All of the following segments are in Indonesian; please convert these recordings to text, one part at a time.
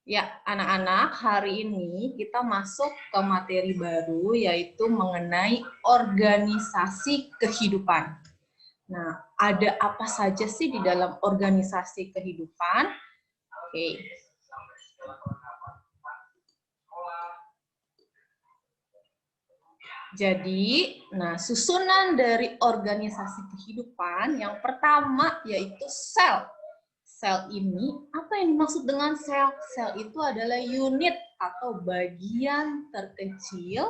Ya, anak-anak, hari ini kita masuk ke materi baru, yaitu mengenai organisasi kehidupan. Nah, ada apa saja sih di dalam organisasi kehidupan? Oke. Jadi, nah susunan dari organisasi kehidupan yang pertama yaitu sel. Sel ini, apa yang dimaksud dengan sel? Sel itu adalah unit atau bagian terkecil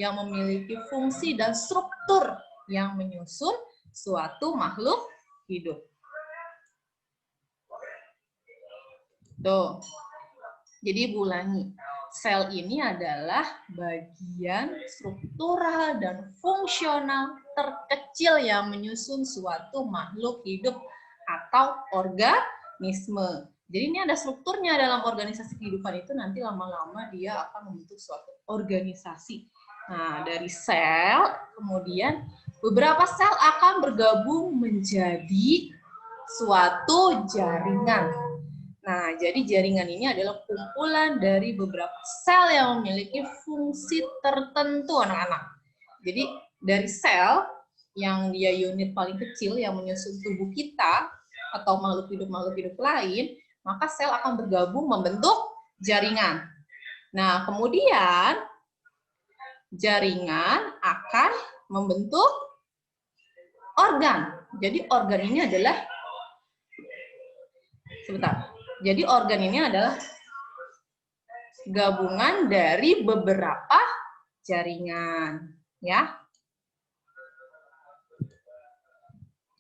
yang memiliki fungsi dan struktur yang menyusun suatu makhluk hidup. Tuh. Jadi Ibu ulangi. Sel ini adalah bagian struktural dan fungsional terkecil yang menyusun suatu makhluk hidup atau organisme. Jadi ini ada strukturnya dalam organisasi kehidupan itu, nanti lama-lama dia akan membentuk suatu organisasi. Nah, dari sel, kemudian beberapa sel akan bergabung menjadi suatu jaringan. Nah, jadi jaringan ini adalah kumpulan dari beberapa sel yang memiliki fungsi tertentu, anak-anak. Jadi, dari sel yang dia unit paling kecil yang menyusun tubuh kita atau makhluk hidup lain, maka sel akan bergabung membentuk jaringan. Nah, kemudian jaringan akan membentuk organ. Jadi, organ ini adalah Jadi organ ini adalah gabungan dari beberapa jaringan, ya.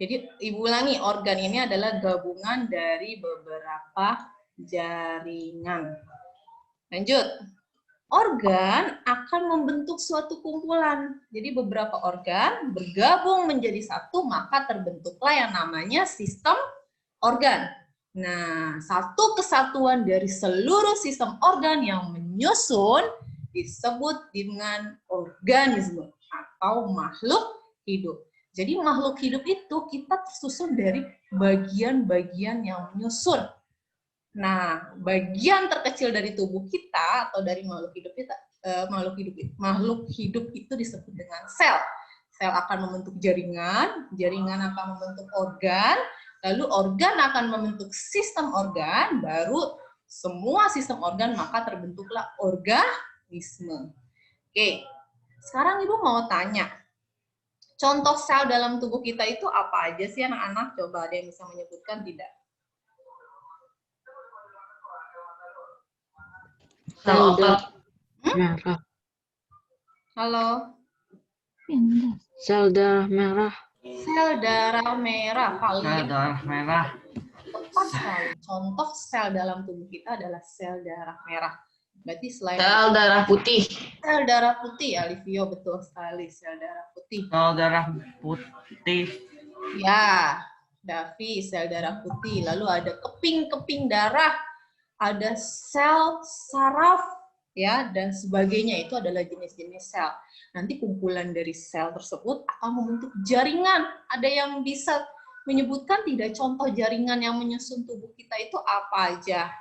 Jadi Ibu ulangi, organ ini adalah gabungan dari beberapa jaringan. Lanjut. Organ akan membentuk suatu kumpulan. Jadi beberapa organ bergabung menjadi satu, maka terbentuklah yang namanya sistem organ. Nah, satu kesatuan dari seluruh sistem organ yang menyusun disebut dengan organisme atau makhluk hidup. Jadi makhluk hidup itu kita tersusun dari bagian-bagian yang menyusun. Nah, bagian terkecil dari tubuh kita atau dari makhluk hidup kita, makhluk hidup itu disebut dengan sel. Sel akan membentuk jaringan, jaringan akan membentuk organ, lalu organ akan membentuk sistem organ, baru semua sistem organ maka terbentuklah organisme. Oke, sekarang Ibu mau tanya, contoh sel dalam tubuh kita itu apa aja sih anak-anak? Coba ada yang bisa menyebutkan tidak? Sel darah merah. Halo? Sel darah merah. Sel darah merah. Sel darah merah. Tepat sekali. Contoh sel dalam tubuh kita adalah sel darah merah. Berarti selain Sel darah putih. sel darah putih, Alivio, betul sekali, sel darah putih. Sel darah putih. Ya, Davi, sel darah putih. Lalu ada keping-keping darah, ada sel saraf, ya, dan sebagainya. Itu adalah jenis-jenis sel. Nanti kumpulan dari sel tersebut akan membentuk jaringan. Ada yang bisa menyebutkan tidak contoh jaringan yang menyusun tubuh kita itu apa aja?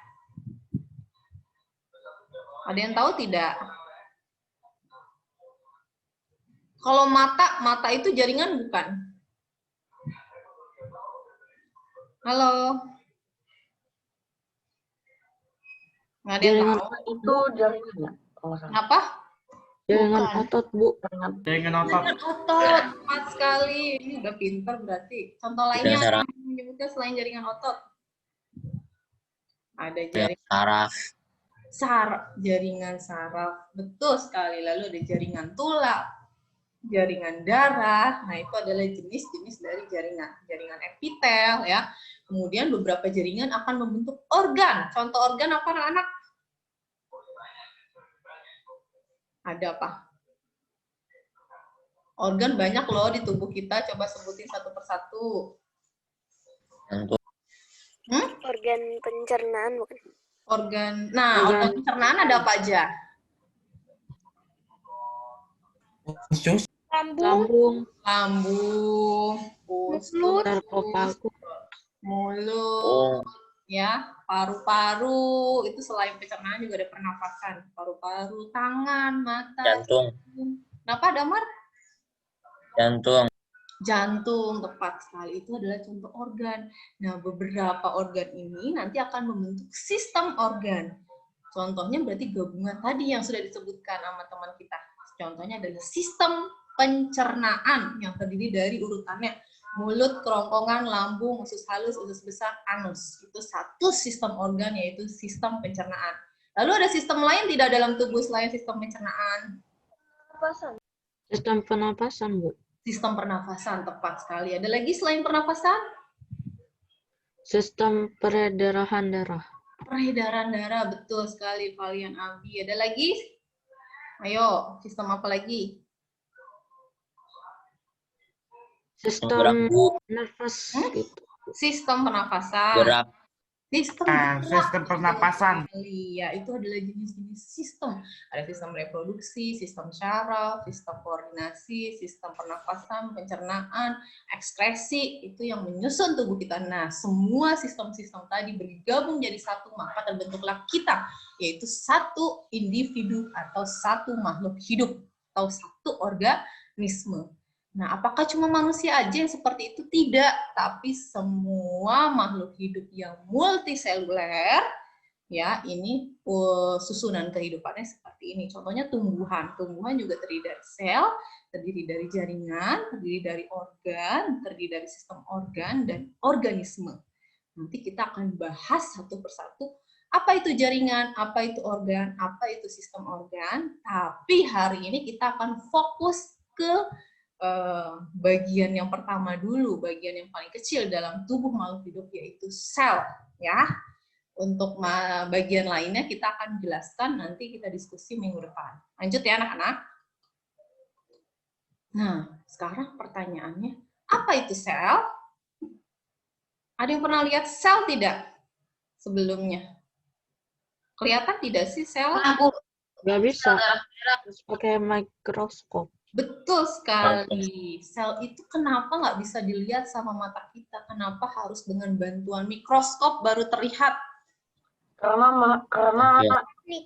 Ada yang tahu tidak? Kalau mata itu jaringan bukan? Halo? Nggak ada yang Jaringan tahu? itu jaringan. Apa? Jaringan Bukan. otot, Bu. Jaringan otot. Jaringan otot, tepat sekali. Ini udah pinter berarti. Contoh lainnya ada yang menyebutkan selain jaringan otot? Ada jaringan jaringan saraf, betul sekali. Lalu ada jaringan tulang, jaringan darah. Nah, itu adalah jenis-jenis dari jaringan. Jaringan epitel, ya. Kemudian beberapa jaringan akan membentuk organ. Contoh organ apa, anak-anak? Ada apa? Organ banyak loh di tubuh kita. Coba sebutin satu persatu. Organ pencernaan bukan? Organ pencernaan ada apa aja? Lambung, Lambung, usus, sarkofagus, mulut, ya. Paru-paru itu selain pencernaan juga ada pernafasan. Paru-paru, tangan, mata, Jantung. Kenapa, Damar? Jantung. Jantung, tepat sekali. Itu adalah contoh organ. Nah, beberapa organ ini nanti akan membentuk sistem organ. Contohnya berarti gabungan tadi yang sudah disebutkan sama teman kita. Contohnya adalah sistem pencernaan yang terdiri dari urutannya mulut, kerongkongan, lambung, usus halus, usus besar, anus. Itu satu sistem organ, yaitu sistem pencernaan. Lalu ada sistem lain tidak dalam tubuh selain sistem pencernaan? Sistem pernapasan, Bu. Sistem pernafasan, tepat sekali. Ada lagi selain pernafasan? Sistem peredaran darah. Peredaran darah, betul sekali Valian Abi. Ada lagi? Ayo, sistem apa lagi? Sistem Gerak. nafas gitu. Sistem pernafasan. Gerak. Sistem pernapasan. Ya, itu adalah jenis-jenis sistem. Ada sistem reproduksi, sistem syaraf, sistem koordinasi, sistem pernafasan, pencernaan, ekskresi, itu yang menyusun tubuh kita. Nah, semua sistem-sistem tadi bergabung jadi satu, maka terbentuklah kita, yaitu satu individu atau satu makhluk hidup atau satu organisme. Nah, apakah cuma manusia aja yang seperti itu? Tidak, tapi semua makhluk hidup yang multiseluler, ya, ini susunan kehidupannya seperti ini. Contohnya tumbuhan. Tumbuhan juga terdiri dari sel, terdiri dari jaringan, terdiri dari organ, terdiri dari sistem organ, dan organisme. Nanti kita akan bahas satu persatu, apa itu jaringan, apa itu organ, apa itu sistem organ. Tapi hari ini kita akan fokus ke bagian yang pertama dulu, bagian yang paling kecil dalam tubuh makhluk hidup, yaitu sel, ya. Untuk bagian lainnya kita akan jelaskan nanti kita diskusi minggu depan. Lanjut ya anak-anak. Nah, sekarang pertanyaannya, apa itu sel? Ada yang pernah lihat sel tidak sebelumnya? Kelihatan tidak sih sel? Nggak bisa. Harus pakai mikroskop. Betul sekali. Sel itu kenapa nggak bisa dilihat sama mata kita? Kenapa harus dengan bantuan mikroskop baru terlihat? Karena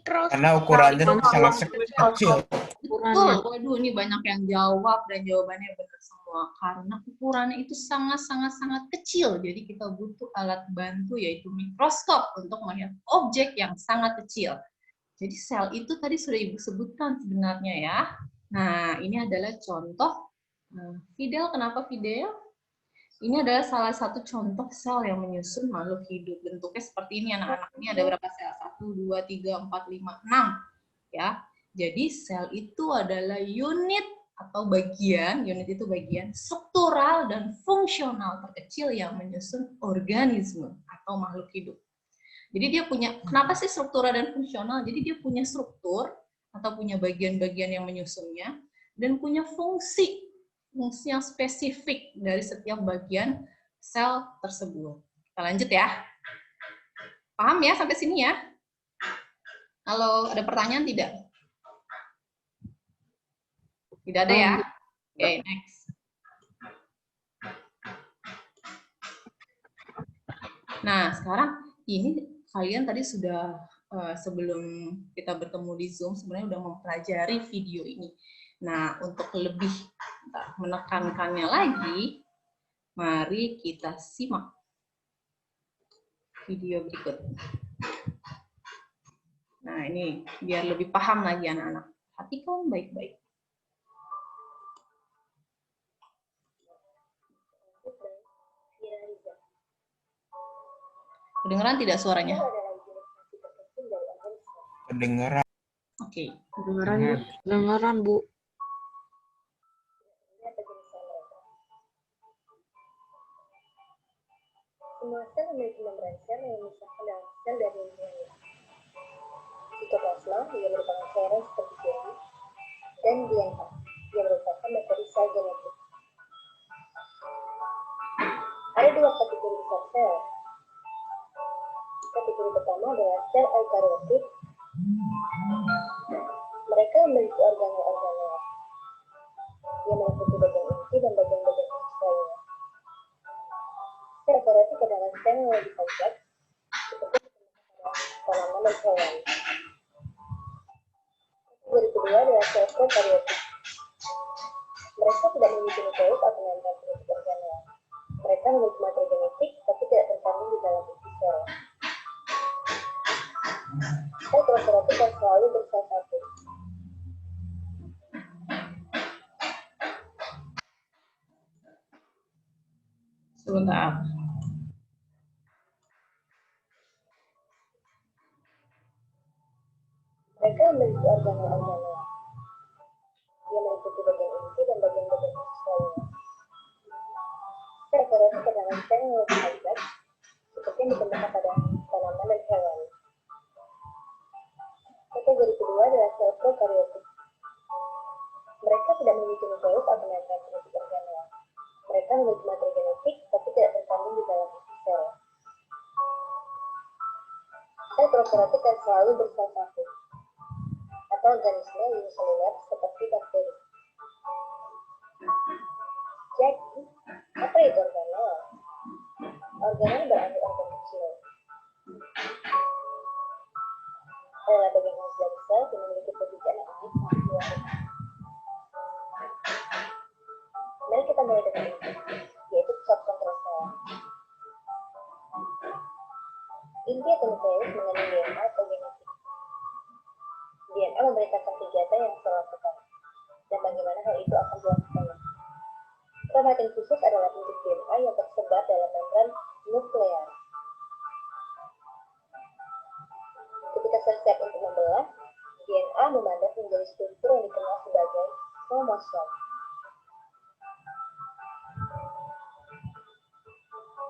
Karena ukurannya sangat kecil. Betul. Waduh, ini banyak yang jawab dan jawabannya benar semua. Karena ukurannya itu sangat kecil. Jadi kita butuh alat bantu yaitu mikroskop untuk melihat objek yang sangat kecil. Jadi sel itu tadi sudah Ibu sebutkan sebenarnya ya. Nah, ini adalah contoh. Fidel, kenapa Fidel? Ini adalah salah satu contoh sel yang menyusun makhluk hidup. Bentuknya seperti ini, anak-anak. Ini ada berapa sel? 1, 2, 3, 4, 5, 6. Ya. Jadi sel itu adalah unit atau bagian, unit itu bagian struktural dan fungsional terkecil yang menyusun organisme atau makhluk hidup. Jadi dia punya, kenapa sih struktural dan fungsional? Jadi dia punya struktur, atau punya bagian-bagian yang menyusunnya, dan punya fungsi yang spesifik dari setiap bagian sel tersebut. Kita lanjut ya. Paham ya sampai sini ya? Halo, ada pertanyaan tidak? Tidak ada ya? Oke, next. Nah, sekarang ini kalian tadi sudah sebelum kita bertemu di Zoom sebenarnya udah mempelajari video ini. Nah, untuk lebih menekankannya lagi, mari kita simak video berikut. Nah, ini biar lebih paham lagi anak-anak. Perhatikan baik-baik. Kedengeran tidak suaranya? Kedengeran. Oke. Dengeran, Bu. Semua sel memiliki membran sel yang memisahkan dalam sel dari lingkungannya. Sitoplasma, yang merupakan cairan seperti jelly, dan DNA, yang merupakan materi sel genetik. Ada dua kategori besar sel. Kategori pertama adalah sel eukariotik. Mereka memiliki organel-organel yang meliputi bagian inti dan bagian-bagian khusus lainnya. Sel eukariotik adalah sel yang lebih kompleks dan hewan. Kategori kedua adalah sel prokaryotik. Mereka tidak memiliki nukleus atau membran genetik organel. Mereka memiliki materi genetik, tapi tidak terkandung di dalam isi sel. Sel prokaryotik yang selalu bersel satu. Sebentar. Mereka memiliki organel-organel. Dia meliputi bagian inti dan bagian-bagian khusus lainnya. Prokaryotik adalah sel yang lebih kompleks, seperti yang ditemukan pada tanaman dan hewan. Kategori kedua adalah sel prokaryotik. Mereka tidak memiliki nukleus atau membran genetik organel. Mereka memiliki materi genetik, tapi tidak terkandung di dalam isi sel. Sel prokaryotik yang selalu bersel satu, atau organisme uniseluler seperti bakteri. Jadi, apa itu organel? Organel berarti organ kecil. Adalah bagian khas dari sel yang memiliki pekerjaan yang unik dan luar. Mari kita mulai dengan inti, yaitu pusat kontrol sel. Inti atau nukleus mengandung DNA atau genetik. DNA memberitakan kegiatan yang sel lakukan, dan bagaimana hal itu akan dilakukan. Kromatin khusus adalah bentuk DNA yang tersebar dalam membran nuklear. Ketika sel siap untuk membelah, DNA memandat menjadi struktur yang dikenal sebagai kromosom.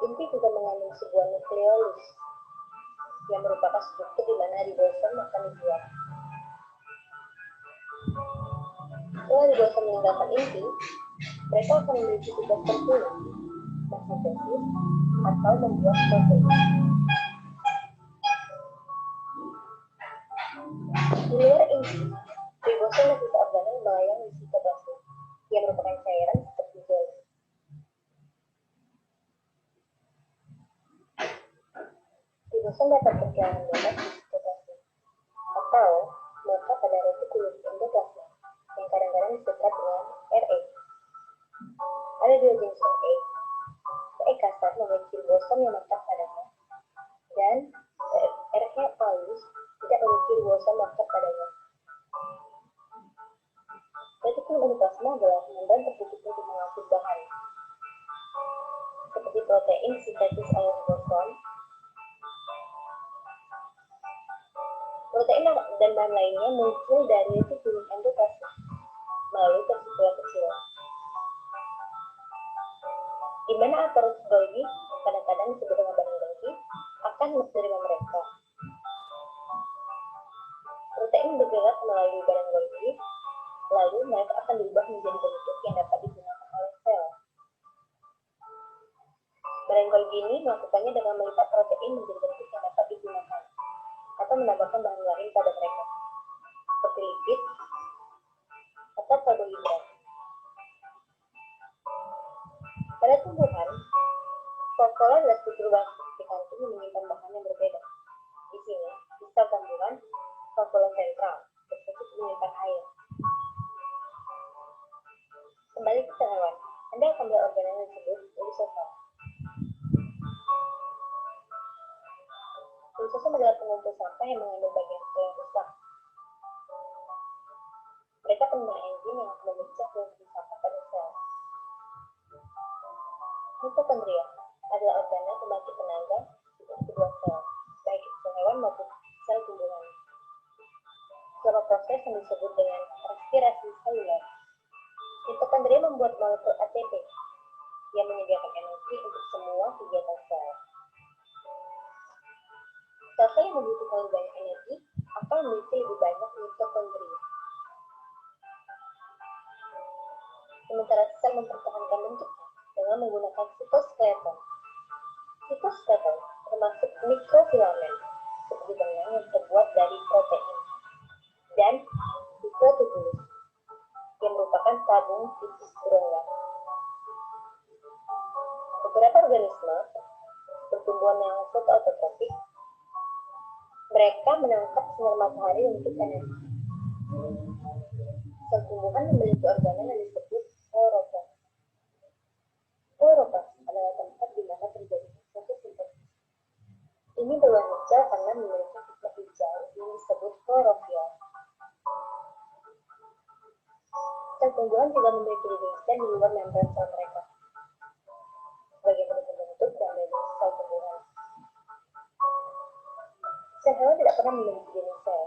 Inti juga mengandung sebuah nukleolus, yang merupakan struktur di mana ribosom akan dibuat. Setelah ribosom meninggalkan inti, mereka akan memiliki tugas tertentu, mensintesis atau membuat protein. Di luar inti, ribosom dan sisa organel melayang di sitoplasma, yang merupakan cairan seperti gel. Ribosom dapat berjalan bebas di sitoplasma, atau melekat pada retikulum endoplasma, yang kadang-kadang disebut dengan RE. Ada dua jenis RE. RE kasar memiliki ribosom yang melekat padanya, dan RE halus tidak memiliki ribosom melekat padanya. Retikulum endoplasma adalah membran tertutup untuk mengangkut bahan, seperti protein sintetis oleh ribosom. Protein dan bahan lainnya muncul dari retikulum endoplasma melalui vesicula kecil, di mana aparat Golgi, kadang-kadang disebut dengan bahan Golgi, akan menerima mereka. Protein bergerak melalui bahan Golgi, lalu mereka akan diubah menjadi bentuk yang dapat digunakan oleh sel. Bahan Golgi ini melakukannya dengan melipat protein menjadi bentuk yang dapat digunakan, atau menambahkan bahan lain pada mereka, seperti lipid atau karbohidrat. Pada tumbuhan, vakuola adalah struktur di kantung yang menyimpan bahan yang berbeda. Di sini, di sel tumbuhan, vakuola sentral berfungsi menyimpan air. Kembali ke sel hewan, Anda akan melihat organel yang disebut lisosom. Lisosom adalah pengumpul sampah yang mengandung bagian sel yang rusak. Mereka penuh enzim yang akan memecah dan sampah pada sel. Mitokondria adalah organel pembangkit tenaga untuk kedua sel, baik sel hewan maupun sel tumbuhan. Sebuah proses yang disebut dengan respirasi seluler. Mitokondria membuat molekul ATP yang menyediakan energi untuk semua kegiatan sel. Sel-sel yang membutuhkan lebih banyak energi akan memiliki lebih banyak mitokondria. Sementara sel mempertahankan bentuknya dengan menggunakan sitoskeleton. Sitoskeleton termasuk mikrofilamen, seperti benang yang terbuat dari protein, dan mikrotubulus, yang merupakan tabung tipis berongga. Beberapa organisme, pertumbuhan yang fotoautotrofik, Mereka menangkap sinar matahari untuk energi. Sel tumbuhan memiliki organel yang disebut kloroplast. Kloroplast adalah tempat di mana terjadi fotosintesis. Ini berwarna hijau karena memiliki pigmen hijau yang disebut klorofil. Sel tumbuhan juga memiliki dinding sel di luar membran sel mereka. Sebagai bentuk dan jenis sel tumbuhan. Sel hewan tidak pernah memiliki dinding sel.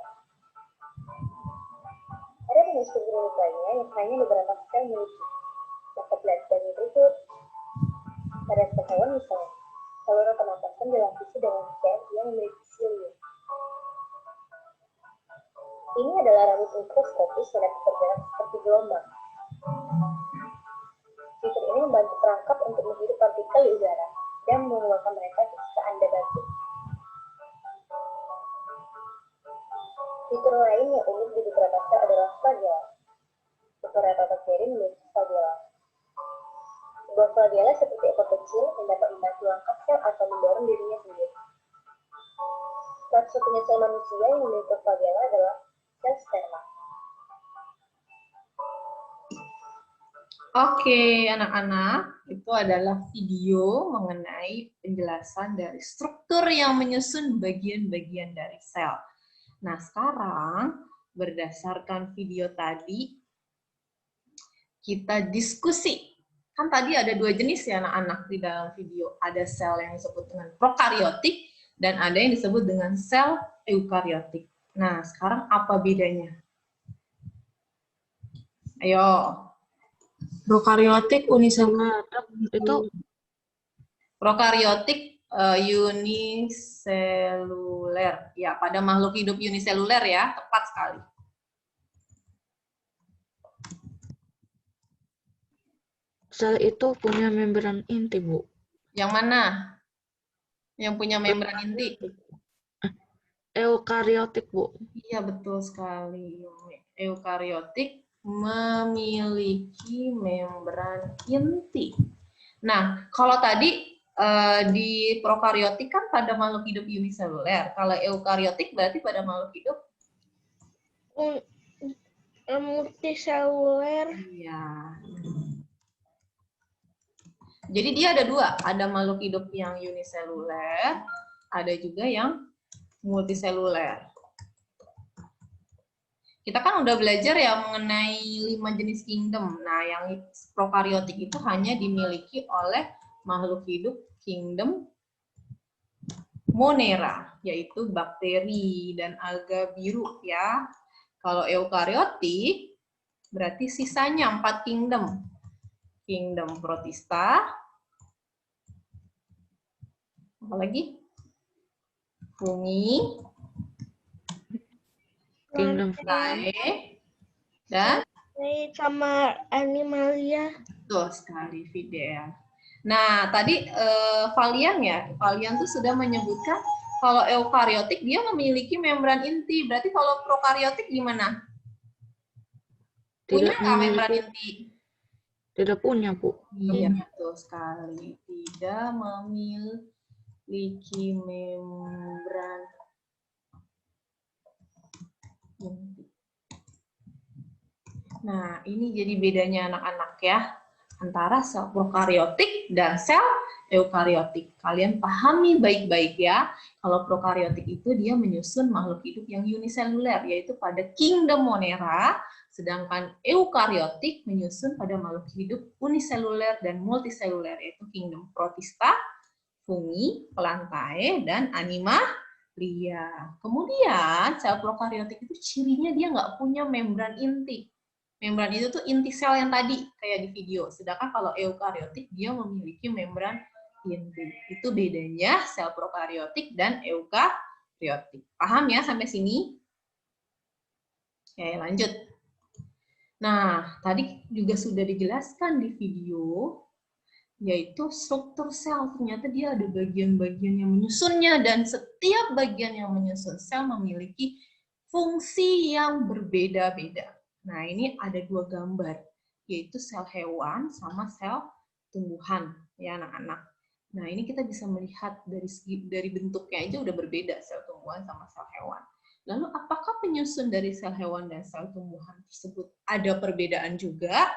Ada jenis struktur lainnya yang hanya beberapa sel miliki. Dapat belajar berikut. Pada sel hewan misalnya, saluran pernapasan dilapisi dengan sel yang memiliki silium. Ini adalah rambut mikroskopis yang dapat bergerak seperti gelombang. Fitur ini membantu perangkap untuk menghirup partikel di udara dan mengeluarkan mereka ketika Anda batuk. Fitur lain yang unik di beberapa sel adalah flagella. Beberapa bakteri memiliki flagella. Sebuah flagella seperti ekor kecil yang dapat membantu langkah sel atau mendorong dirinya sendiri. Satu-satunya sel manusia yang memiliki flagella adalah sel sperma. Oke, anak-anak, itu adalah video mengenai penjelasan dari struktur yang menyusun bagian-bagian dari sel. Nah, sekarang berdasarkan video tadi, kita diskusi. Kan tadi ada dua jenis ya anak-anak di dalam video. Ada sel yang disebut dengan prokariotik, dan ada yang disebut dengan sel eukariotik. Nah, sekarang apa bedanya? Ayo. Prokariotik uniseluler itu Prokariotik uniseluler. Ya, pada makhluk hidup uniseluler ya, tepat sekali. sel itu punya membran inti, Bu. Yang mana? Yang punya membran inti? Eukariotik, Bu. Iya, betul sekali. Eukariotik memiliki membran inti. Nah, kalau tadi di prokariotik kan pada makhluk hidup uniseluler. Kalau eukariotik berarti pada makhluk hidup multiseluler. Iya. Jadi dia ada dua, ada makhluk hidup yang uniseluler, ada juga yang multiseluler. Kita kan udah belajar ya mengenai 5 jenis kingdom. Nah, yang prokariotik itu hanya dimiliki oleh makhluk hidup kingdom Monera, yaitu bakteri dan alga biru ya. Kalau eukariotik berarti sisanya 4 kingdom. Kingdom Protista. Apa lagi? Fungi, Kingdom Fungi, dan Sama animalia. betul sekali, Fidel. Nah, tadi Valian ya, Valian tuh sudah menyebutkan kalau eukariotik dia memiliki membran inti. Berarti kalau prokariotik gimana? Punya Tidak nggak membran memiliki. inti? Tidak punya, Bu. Iya, betul sekali. Tidak memiliki membran inti. Nah, ini jadi bedanya anak-anak ya, antara sel prokariotik dan sel eukariotik. Kalian pahami baik-baik ya, kalau prokariotik itu dia menyusun makhluk hidup yang uniseluler, yaitu pada kingdom Monera, sedangkan eukariotik menyusun pada makhluk hidup uniseluler dan multiseluler, yaitu kingdom Protista, fungi, pelantae, dan animalia. Kemudian, sel prokariotik itu cirinya dia nggak punya membran inti. Membran itu tuh inti sel yang tadi, kayak di video. Sedangkan kalau eukariotik, dia memiliki membran inti. Itu bedanya sel prokariotik dan eukariotik. Paham ya sampai sini? Oke, lanjut. Nah, tadi juga sudah dijelaskan di video, yaitu struktur sel. Ternyata dia ada bagian-bagian yang menyusunnya, dan setiap bagian yang menyusun sel memiliki fungsi yang berbeda-beda. Nah, ini ada 2 gambar, yaitu sel hewan sama sel tumbuhan, ya anak-anak. Nah, ini kita bisa melihat dari bentuknya aja udah berbeda sel tumbuhan sama sel hewan. Lalu apakah penyusun dari sel hewan dan sel tumbuhan tersebut ada perbedaan juga?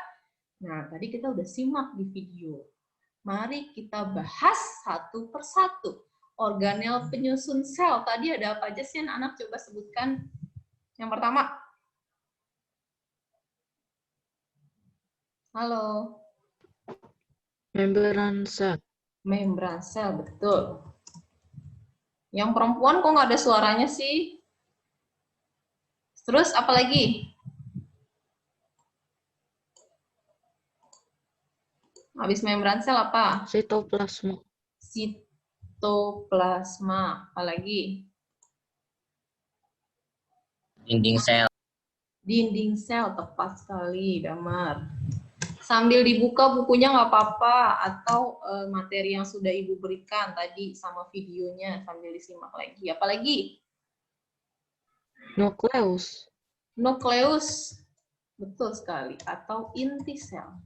Nah, tadi kita udah simak di video. Mari kita bahas satu persatu. Organel penyusun sel. Tadi ada apa aja sih anak-anak? Coba sebutkan. Yang pertama. Halo. Membran sel. Membran sel, betul. Yang perempuan kok nggak ada suaranya sih? Terus apa lagi? Habis membran sel apa? Sitoplasma. Sitoplasma. Apa lagi? Dinding sel. Dinding sel, tepat sekali, Damar. Sambil dibuka bukunya nggak apa-apa, atau materi yang sudah Ibu berikan tadi sama videonya sambil disimak lagi. Apa lagi? Nukleus. Nukleus, betul sekali, atau inti sel.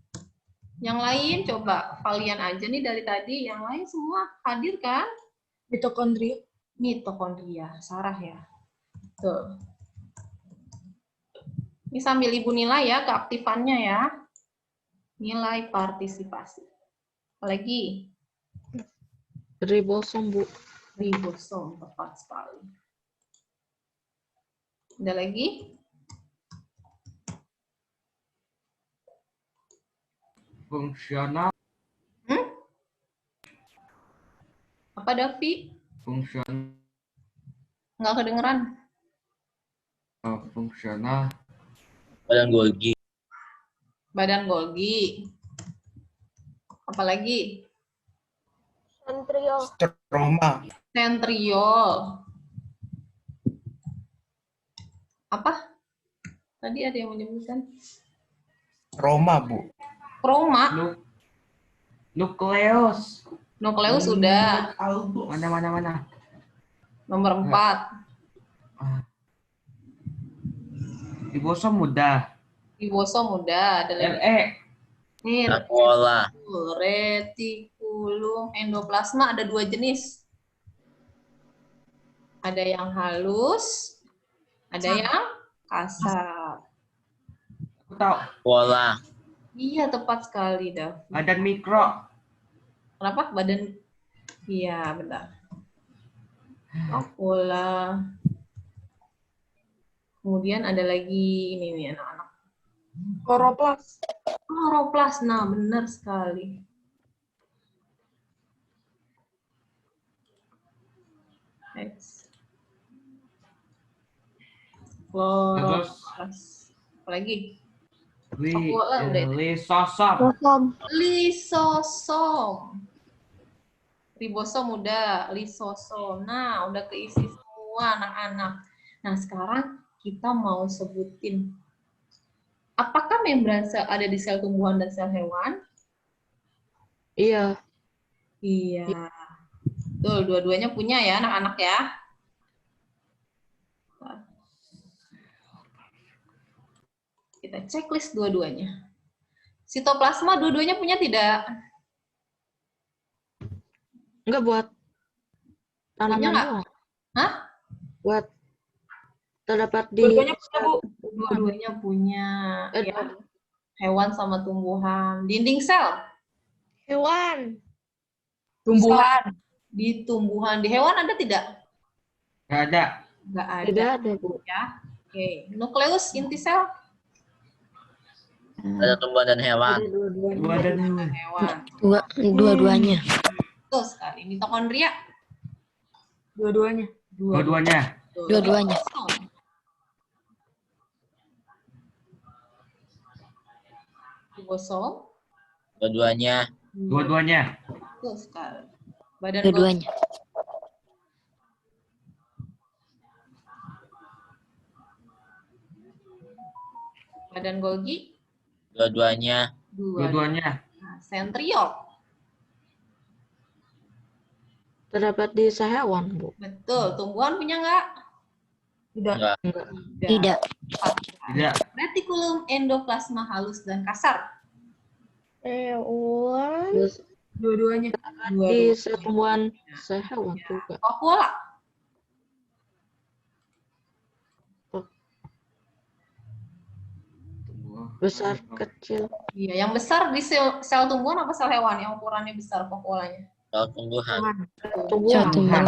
Yang lain coba kalian aja nih dari tadi, yang lain semua hadir kan? Mitokondria. Mitokondria, Sarah ya. Betul. Ini sambil Ibu nilai ya keaktifannya ya. Nilai partisipasi. Apalagi? Ribosom, Bu. Ribosom, tepat sekali. Ada lagi? Fungsional. Apa, Davi? Fungsional. Nggak kedengeran. Fungsional. Badan Golgi. Badan Golgi. Apalagi? Sentriol. Stroma. Sentriol. Apa? Tadi ada yang menyebutkan. Roma, Bu. Kroma. Nukleus. Nukleus sudah. Mana. Nomor 4. Ribosom mudah. Ribosom udah. Ada lagi. RE. Nih, Vakuola. retikulum endoplasma ada 2 jenis. Ada yang halus, ada yang kasar. Aku tahu. Vakuola. Iya, tepat sekali, Dav. Badan mikro. Kenapa? Badan. Iya, benar. Vakuola. Kemudian ada lagi ini nih anak-anak. Kloroplas. Kloroplas, nah benar sekali. Next. Kloroplas. Apalagi? Lisosom. Lisosom. Ribosom udah, lisosom. Nah, udah keisi semua anak-anak. Nah, sekarang kita mau sebutin. Apakah membran sel ada di sel tumbuhan dan sel hewan? Iya. Iya. Betul, dua-duanya punya ya anak-anak ya. Kita checklist dua-duanya. Sitoplasma dua-duanya punya tidak? Enggak buat tanaman nggak? doang. Hah? Buat terdapat di Dua-duanya punya, Bu. Dua-duanya punya Eh, ya. Hewan sama tumbuhan. Dinding sel Hewan. tumbuhan. Di tumbuhan, di hewan ada tidak? Nggak ada. Nggak ada. tidak ada, Bu. Ya. Oke. Nukleus inti sel Ada tumbuhan dan hewan. Ada dua-duanya. Badan hewan. Dua-duanya. Betul sekali. Mitokondria Dua-duanya. dua-duanya. Dua-duanya. Ribosom. Dua-duanya. Dua-duanya. Betul sekali. Badan Dua-duanya. Badan Golgi. Dua-duanya. Dua-duanya. Nah, sentriol. Terdapat di hewan, Bu. Betul. Tumbuhan punya nggak? Enggak. Tidak. Tidak. Retikulum endoplasma halus dan kasar. Hewan. Terus Dua-duanya. Di sel tumbuhan sel hewan juga. Vakuola. Besar, kecil. Iya, yang besar di sel tumbuhan apa sel hewan yang ukurannya besar vakuolanya? Sel tumbuhan. Tumbuhan. Tumbuhan.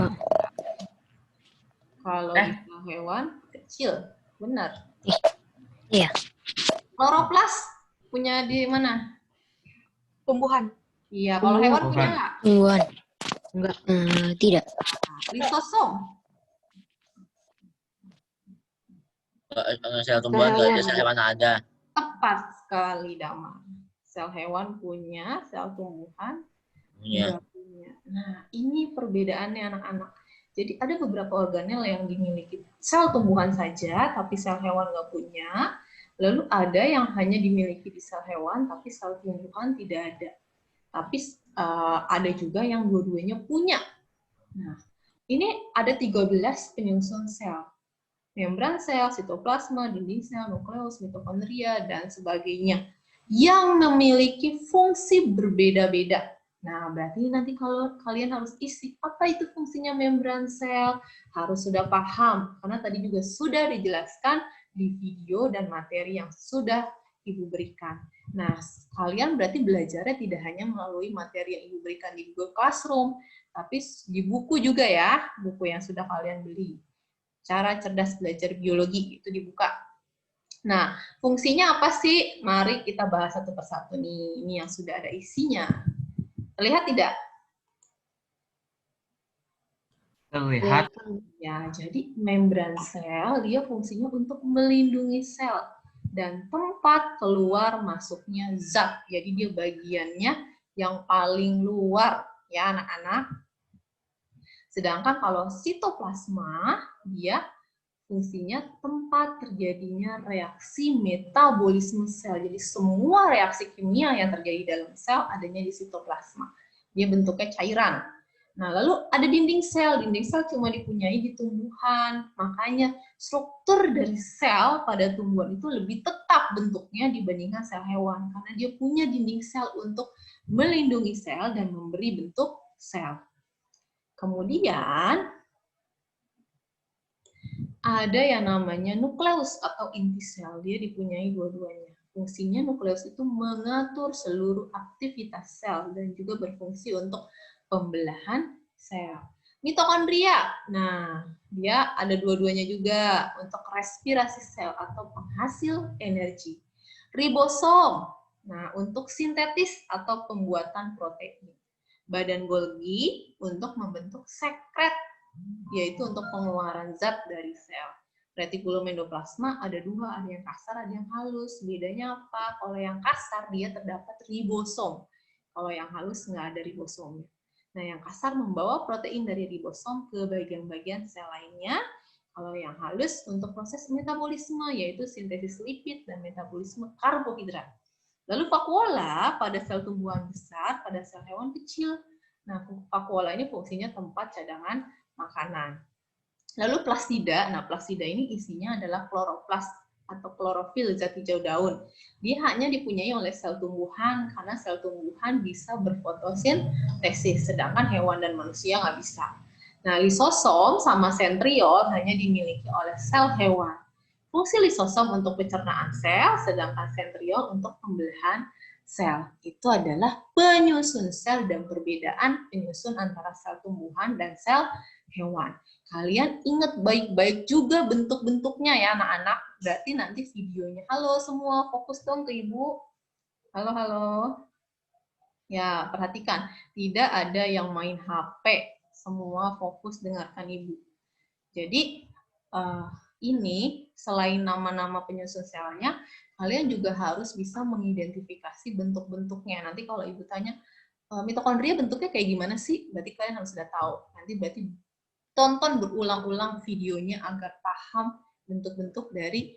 Kalau di sel hewan kecil, benar. Iya. Kloroplas punya di mana? Tumbuhan. Iya, kalau hewan Tumbuhan. punya nggak? Tumbuhan. Enggak. Tidak. Lisosom. Kalau sel tumbuhan nggak ada, sel hewan ada. Tepat sekali, Damar. Sel hewan punya, sel tumbuhan Punya. nggak punya. Nah, ini perbedaannya anak-anak. Jadi ada beberapa organel yang dimiliki sel tumbuhan saja, tapi sel hewan nggak punya. Lalu ada yang hanya dimiliki di sel hewan, tapi sel tumbuhan tidak ada. Tapi ada juga yang dua-duanya punya. Nah, ini ada 13 penyusun sel. Membran sel, sitoplasma, dinding sel, nukleus, mitokondria, dan sebagainya. Yang memiliki fungsi berbeda-beda. Nah, berarti nanti kalau kalian harus isi, apa itu fungsinya membran sel? Harus sudah paham, karena tadi juga sudah dijelaskan di video dan materi yang sudah Ibu berikan. Nah, kalian berarti belajarnya tidak hanya melalui materi yang Ibu berikan di Google Classroom, tapi di buku juga ya, buku yang sudah kalian beli. Cara cerdas belajar biologi itu dibuka. Nah, fungsinya apa sih? Mari kita bahas satu persatu nih. Ini yang sudah ada isinya. Terlihat tidak? Terlihat. Ya, jadi membran sel dia fungsinya untuk melindungi sel dan tempat keluar masuknya zat. Jadi dia bagiannya yang paling luar ya anak-anak. Sedangkan kalau sitoplasma dia fungsinya tempat terjadinya reaksi metabolisme sel. Jadi semua reaksi kimia yang terjadi dalam sel adanya di sitoplasma. Dia bentuknya cairan. Nah, lalu ada dinding sel. Dinding sel cuma dipunyai di tumbuhan. Makanya struktur dari sel pada tumbuhan itu lebih tetap bentuknya dibandingkan sel hewan. Karena dia punya dinding sel untuk melindungi sel dan memberi bentuk sel. Kemudian ada yang namanya nukleus atau inti sel. Dia dipunyai dua-duanya. Fungsinya nukleus itu mengatur seluruh aktivitas sel dan juga berfungsi untuk pembelahan sel. Mitokondria, nah dia ada dua-duanya juga untuk respirasi sel atau penghasil energi. Ribosom, nah untuk sintetis atau pembuatan protein. Badan Golgi untuk membentuk sekret, yaitu untuk pengeluaran zat dari sel. Retikulum endoplasma ada dua, ada yang kasar, ada yang halus. Bedanya apa? Kalau yang kasar dia terdapat ribosom. Kalau yang halus nggak ada ribosomnya. Nah, yang kasar membawa protein dari ribosom ke bagian-bagian sel lainnya. Kalau yang halus untuk proses metabolisme, yaitu sintesis lipid dan metabolisme karbohidrat. Lalu vakuola pada sel tumbuhan besar, pada sel hewan kecil. Nah, vakuola ini fungsinya tempat cadangan makanan. Lalu plasida, nah plasida ini isinya adalah kloroplas atau klorofil, zat hijau daun. Dia hanya dipunyai oleh sel tumbuhan karena sel tumbuhan bisa berfotosintesis, sedangkan hewan dan manusia nggak bisa. Nah, lisosom sama sentriol hanya dimiliki oleh sel hewan. Fungsi lisosom untuk pencernaan sel, sedangkan sentriol untuk pembelahan sel. Itu adalah penyusun sel dan perbedaan penyusun antara sel tumbuhan dan sel hewan. Kalian ingat baik-baik juga bentuk-bentuknya ya anak-anak. Berarti nanti videonya. Halo semua, fokus dong ke Ibu. Halo, halo. Ya, perhatikan. Tidak ada yang main HP. Semua fokus dengarkan Ibu. Jadi, ini selain nama-nama penyusun selnya, kalian juga harus bisa mengidentifikasi bentuk-bentuknya. Nanti kalau Ibu tanya, mitokondria bentuknya kayak gimana sih? Berarti kalian harus sudah tahu. Nanti berarti tonton berulang-ulang videonya agar paham bentuk-bentuk dari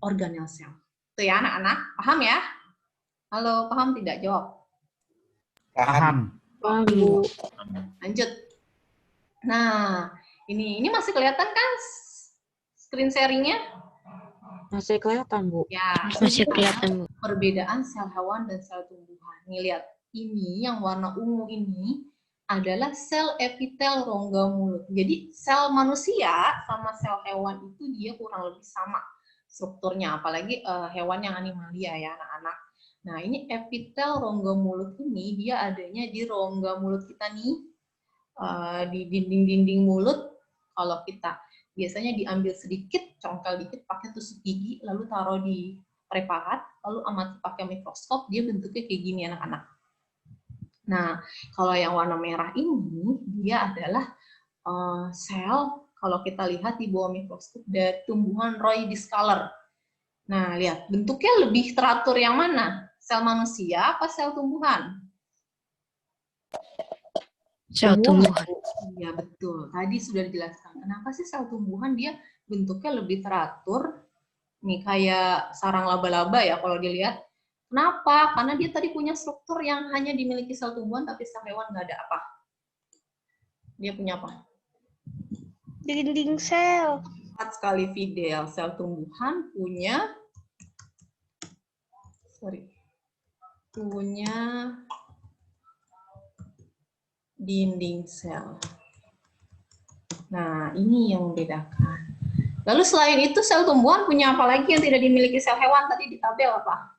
organel sel. Tuh ya anak-anak, paham ya? Halo, paham tidak? Jawab. Paham. Paham, Bu. Lanjut. Nah, ini masih kelihatan kan screen sharing-nya? Masih kelihatan, Bu. Ya, Masih kelihatan, Bu. perbedaan sel hewan dan sel tumbuhan. Nih lihat, ini, yang warna ungu ini, adalah sel epitel rongga mulut. Jadi sel manusia sama sel hewan itu dia kurang lebih sama strukturnya, apalagi hewan yang animalia ya anak-anak. Nah ini epitel rongga mulut ini dia adanya di rongga mulut kita nih, di dinding-dinding mulut. Kalau kita biasanya diambil sedikit, congkel dikit pakai tusuk gigi, lalu taruh di preparat, lalu amati pakai mikroskop, dia bentuknya kayak gini anak-anak. Nah, kalau yang warna merah ini, dia adalah sel, kalau kita lihat di bawah mikroskop, dari tumbuhan Roy discolor. Nah, lihat, bentuknya lebih teratur yang mana? Sel manusia apa sel tumbuhan? Sel tumbuhan. Iya, betul. Tadi sudah dijelaskan. Kenapa sih sel tumbuhan dia bentuknya lebih teratur? Nih, kayak sarang laba-laba ya, kalau dilihat. Kenapa? Karena dia tadi punya struktur yang hanya dimiliki sel tumbuhan, tapi sel hewan nggak ada apa. Dia punya apa? Dinding sel. Tepat sekali Fidel. Sel tumbuhan punya dinding sel. Nah, ini yang membedakan. Lalu selain itu, sel tumbuhan punya apa lagi yang tidak dimiliki sel hewan? Tadi di tabel apa?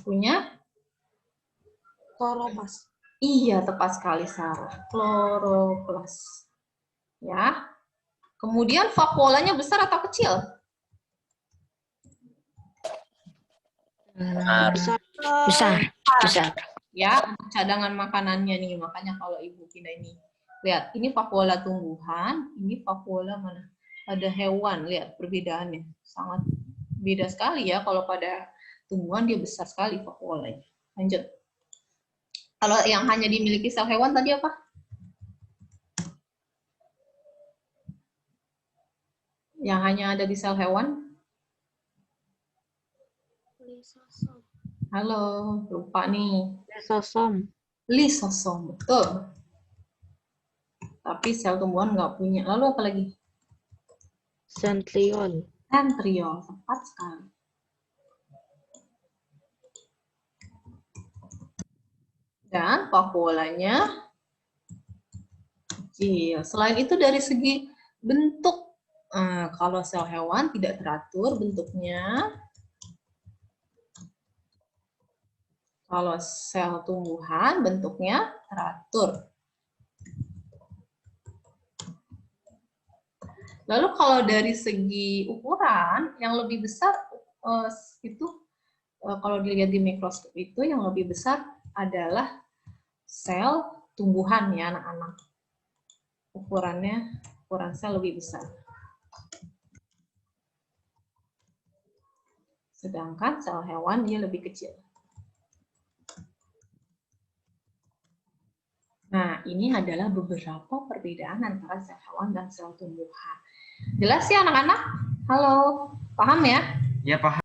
Punya Kloroplas. Iya, tepat sekali Sarah. Kloroplas. Ya. Kemudian vakuolanya besar atau kecil? Besar. Ya, untuk cadangan makanannya nih. Makanya kalau Ibu pindah ini. Lihat, ini vakuola tumbuhan, ini vakuola mana? Ada hewan, lihat perbedaannya. Sangat beda sekali ya, kalau pada tumbuhan dia besar sekali vakuolanya. Lanjut. Kalau yang hanya dimiliki sel hewan tadi apa? Yang hanya ada di sel hewan? Halo, lupa nih. Lisosom. Lisosom, betul. Tapi sel tumbuhan nggak punya. Lalu apa lagi? Centriole. Centriole, tepat sekali. Dan vakuolanya kecil. Selain itu dari segi bentuk, kalau sel hewan tidak teratur bentuknya. Kalau sel tumbuhan bentuknya teratur. Lalu kalau dari segi ukuran, yang lebih besar itu kalau dilihat di mikroskop itu yang lebih besar adalah sel tumbuhan ya anak-anak. Ukuran sel lebih besar. Sedangkan sel hewan dia lebih kecil. Nah, ini adalah beberapa perbedaan antara sel hewan dan sel tumbuhan. Jelas ya anak-anak? Halo, paham ya? Ya, paham.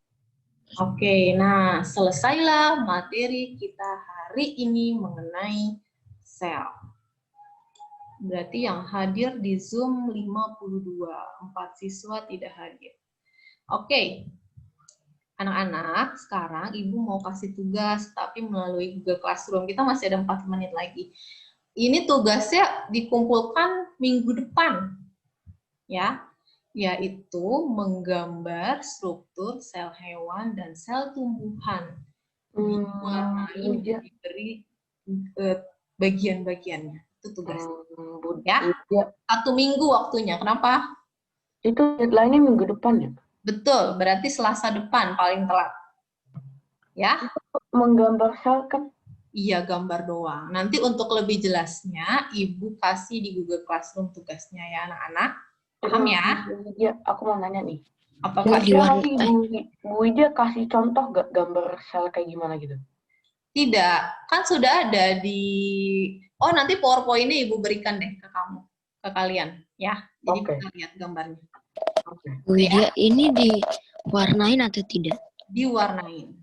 Oke, nah selesailah materi kita hari ini mengenai sel. Berarti yang hadir di Zoom 52, 4 siswa tidak hadir. Oke, anak-anak, sekarang Ibu mau kasih tugas, tapi melalui Google Classroom. Kita masih ada 4 menit lagi. Ini tugasnya dikumpulkan minggu depan, ya, yaitu menggambar struktur sel hewan dan sel tumbuhan. Diwarnai dan diberi bagian-bagiannya. Itu tugasnya. Ya, 1 minggu waktunya. Kenapa? Itu deadline-nya minggu depan ya? Betul, berarti Selasa depan paling telat. Ya? Menggambar sel kan? Iya, gambar doang. Nanti untuk lebih jelasnya, Ibu kasih di Google Classroom tugasnya ya anak-anak. Paham ya? Iya, aku mau nanya nih. Apakah nanti Bu Ida kasih contoh gak gambar sel kayak gimana gitu? Tidak, kan sudah ada di... Oh, nanti PowerPoint-nya Ibu berikan deh ke kamu, ke kalian. Ya, jadi kita lihat gambarnya. Bu Ida, ini diwarnain atau tidak? Diwarnain.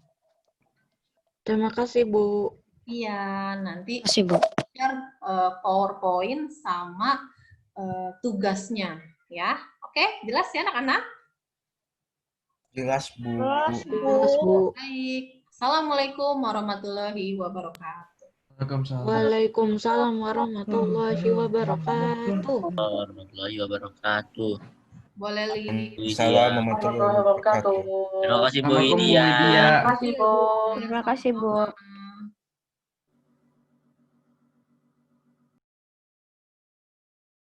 Terima kasih, Bu. Iya, nanti Kasih, Bu. share PowerPoint sama tugasnya. Ya, oke, jelas ya anak-anak? Jelas, Bu. Jelas, Bu. Baik, Assalamualaikum warahmatullahi wabarakatuh. Waalaikumsalam warahmatullahi wabarakatuh. Warahmatullahi wabarakatuh. Boleh lirik. Assalamualaikum warahmatullahi wabarakatuh. Terima kasih Bu Assalamualaikum, Bu Widya. Widya. Terima kasih, Bu. Terima kasih, Bu.